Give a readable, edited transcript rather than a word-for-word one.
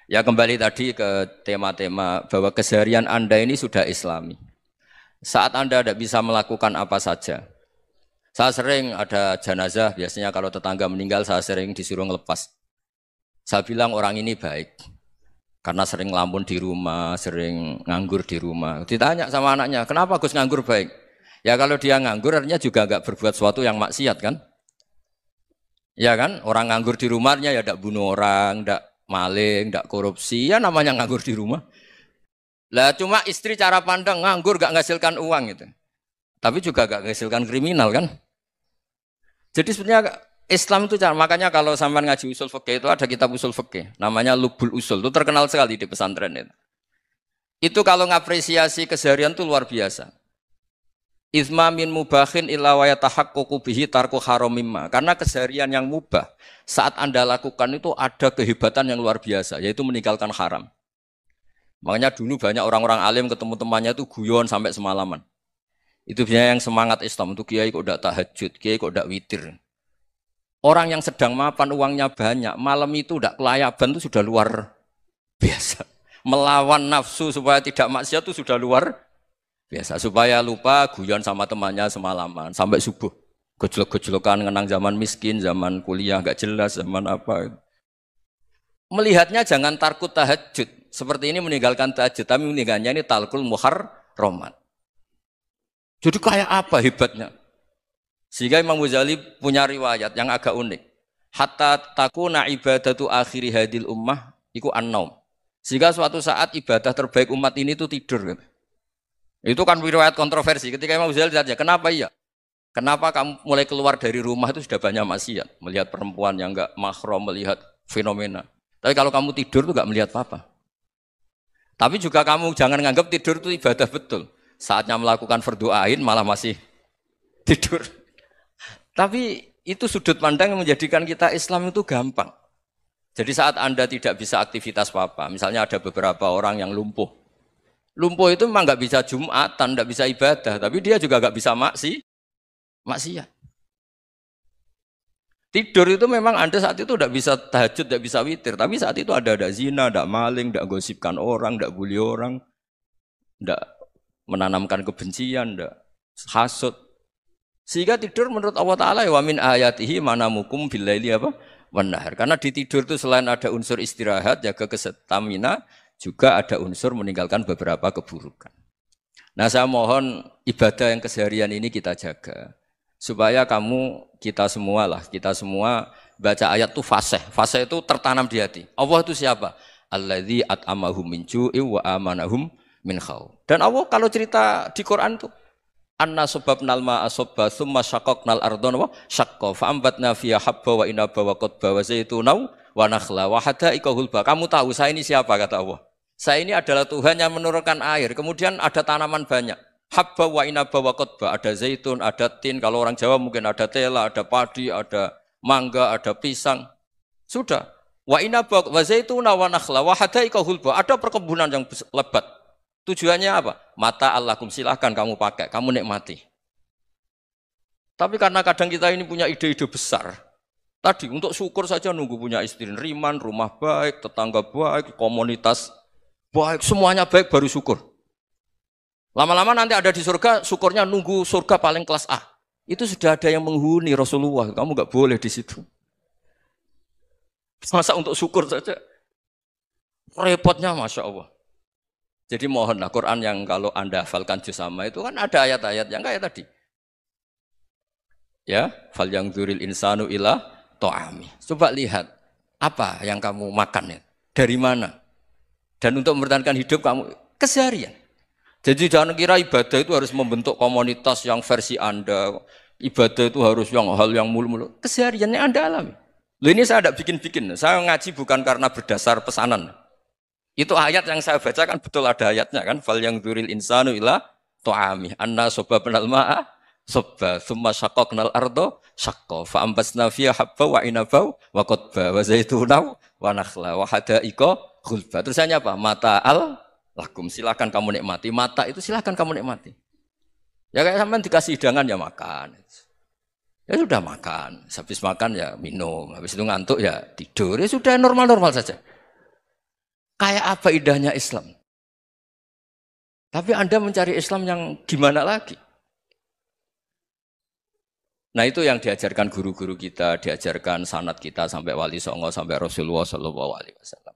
Ya kembali tadi ke tema-tema bahwa keseharian Anda ini sudah Islami. Saat Anda tidak bisa melakukan apa saja. Saya sering ada jenazah, biasanya kalau tetangga meninggal saya sering disuruh ngelepas. Saya bilang orang ini baik. Karena sering ngelamun di rumah, sering nganggur di rumah. Ditanya sama anaknya, kenapa Gus nganggur baik? Ya kalau dia nganggur artinya juga nggak berbuat sesuatu yang maksiat kan? Ya kan, orang nganggur di rumahnya ya tidak bunuh orang, tidak maling, tidak korupsi, ya namanya nganggur di rumah. Lah cuma istri cara pandang nganggur gak menghasilkan uang gitu. Tapi juga gak menghasilkan kriminal kan. Jadi sebenarnya Islam itu makanya kalau sampai ngaji usul fikih itu ada kitab usul fikih namanya Lubul Usul, itu terkenal sekali di pesantren itu. Itu kalau ngapresiasi keseharian itu luar biasa. Izma min mubahin illa wa yatahaqqaqu bihi tarku haramimma. Karena keseharian yang mubah saat Anda lakukan itu ada kehebatan yang luar biasa, yaitu meninggalkan haram. Makanya dulu banyak orang-orang alim ketemu temannya itu guyon sampai semalaman. Itu biasanya yang semangat Islam itu kiai kok tidak tahajud, kiai kok tidak witir. Orang yang sedang mapan uangnya banyak, malam itu tidak kelayaban itu sudah luar biasa. Melawan nafsu supaya tidak maksiat itu sudah luar biasa. Supaya lupa guyon sama temannya semalaman sampai subuh. Gejolok-gejolokan ngenang zaman miskin, zaman kuliah nggak jelas, zaman apa. Melihatnya jangan tarkut tahajud. Seperti ini meninggalkan tahajud, tapi meninggalnya ini talkul muharramat. Jadi kayak apa hebatnya? Sehingga Imam Ghazali punya riwayat yang agak unik. Hatta takuna ibadatu akhiri hadil ummah iku an-naum. Sehingga suatu saat ibadah terbaik umat ini itu tidur. Itu kan riwayat kontroversi. Ketika Imam Ghazali ditanya, kenapa iya? Kenapa kamu mulai keluar dari rumah itu sudah banyak maksiat? Melihat perempuan yang enggak mahram, melihat fenomena. Tapi kalau kamu tidur itu enggak melihat apa-apa. Tapi juga kamu jangan nganggap tidur itu ibadah betul. Saatnya melakukan fardu ain malah masih tidur. Tapi itu sudut pandang yang menjadikan kita Islam itu gampang. Jadi saat Anda tidak bisa aktivitas apa-apa, misalnya ada beberapa orang yang lumpuh. Lumpuh itu memang nggak bisa Jumatan, nggak bisa ibadah, tapi dia juga nggak bisa maksiat. Tidur itu memang Anda saat itu tidak bisa tahajud, tidak bisa witir, tapi saat itu ada zina, ada maling, tidak gosipkan orang, tidak bully orang, tidak menanamkan kebencian, tidak hasut. Sehingga tidur menurut Allah Ta'ala wa min ayatihi manamukum billaili apa? Wan-nahar. Karena di tidur itu selain ada unsur istirahat, jaga kestamina, juga ada unsur meninggalkan beberapa keburukan. Nah saya mohon ibadah yang keseharian ini kita jaga. Supaya kita semua baca ayat itu fasih. Fasih itu tertanam di hati. Allah itu siapa? Alladzi at'amahum min ju'i wa amanahum min khauf. Dan Allah kalau cerita di Quran itu anna sababnal ma'a sabba thumma syaqaqnal ardha wa syaqqa fa ambatna fiha habba wa inaba wa qadba wa zaituna wa nakhla wa hada'iqa hulba. Kamu tahu saya ini siapa kata Allah? Saya ini adalah Tuhan yang menurunkan air, kemudian ada tanaman banyak. Habba wa inaba wa qadba, ada zaitun, ada tin, kalau orang Jawa mungkin ada tela, ada padi, ada mangga, ada pisang. Sudah. Wa inaba wa zaituna wa nakhla wa hada'iqa hulba. Ada perkebunan yang lebat. Tujuannya apa? Mata Allahkum, silahkan kamu pakai, kamu nikmati. Tapi karena kadang kita ini punya ide-ide besar. Tadi untuk syukur saja nunggu punya istri riman, rumah baik, tetangga baik, komunitas baik, semuanya baik baru syukur. Lama-lama nanti ada di surga, syukurnya nunggu surga paling kelas A. Itu sudah ada yang menghuni Rasulullah, kamu nggak boleh di situ. Masa untuk syukur saja? Repotnya Masya Allah. Jadi mohonlah Quran yang kalau Anda hafalkan juz sama itu kan ada ayat-ayat yang kayak tadi. Ya, fal yang dzuril insanu ila ta'ami. Coba lihat apa yang kamu makan ya? Dari mana? Dan untuk mempertahankan hidup kamu keseharian. Jadi jangan kira ibadah itu harus membentuk komunitas yang versi Anda. Ibadah itu harus hal yang mulu-mulu. Kesehariannya Anda alami. Loh ini saya tidak bikin-bikin. Saya ngaji bukan karena berdasar pesanan. Itu ayat yang saya baca kan betul ada ayatnya kan. Fal yang dzuril insanu ila ta'ami. Anna sababnal ma'a sabba thumma syaqaqnal ardo syaqqa fa ambasna fiha habba wa inaba wa qadba wa zaituna wa nakhla wa hada'iqa ghulba. Terusannya apa? Mata'al lakum, silakan kamu nikmati. Mata itu silakan kamu nikmati. Ya kayak sampean dikasih hidangan ya makan. Ya sudah makan. Habis makan ya minum. Habis itu ngantuk ya tidur. Ya sudah normal-normal saja. Kayak apa indahnya Islam? Tapi Anda mencari Islam yang gimana lagi? Nah itu yang diajarkan guru-guru kita, diajarkan sanad kita sampai Wali Songo, sampai Rasulullah SAW.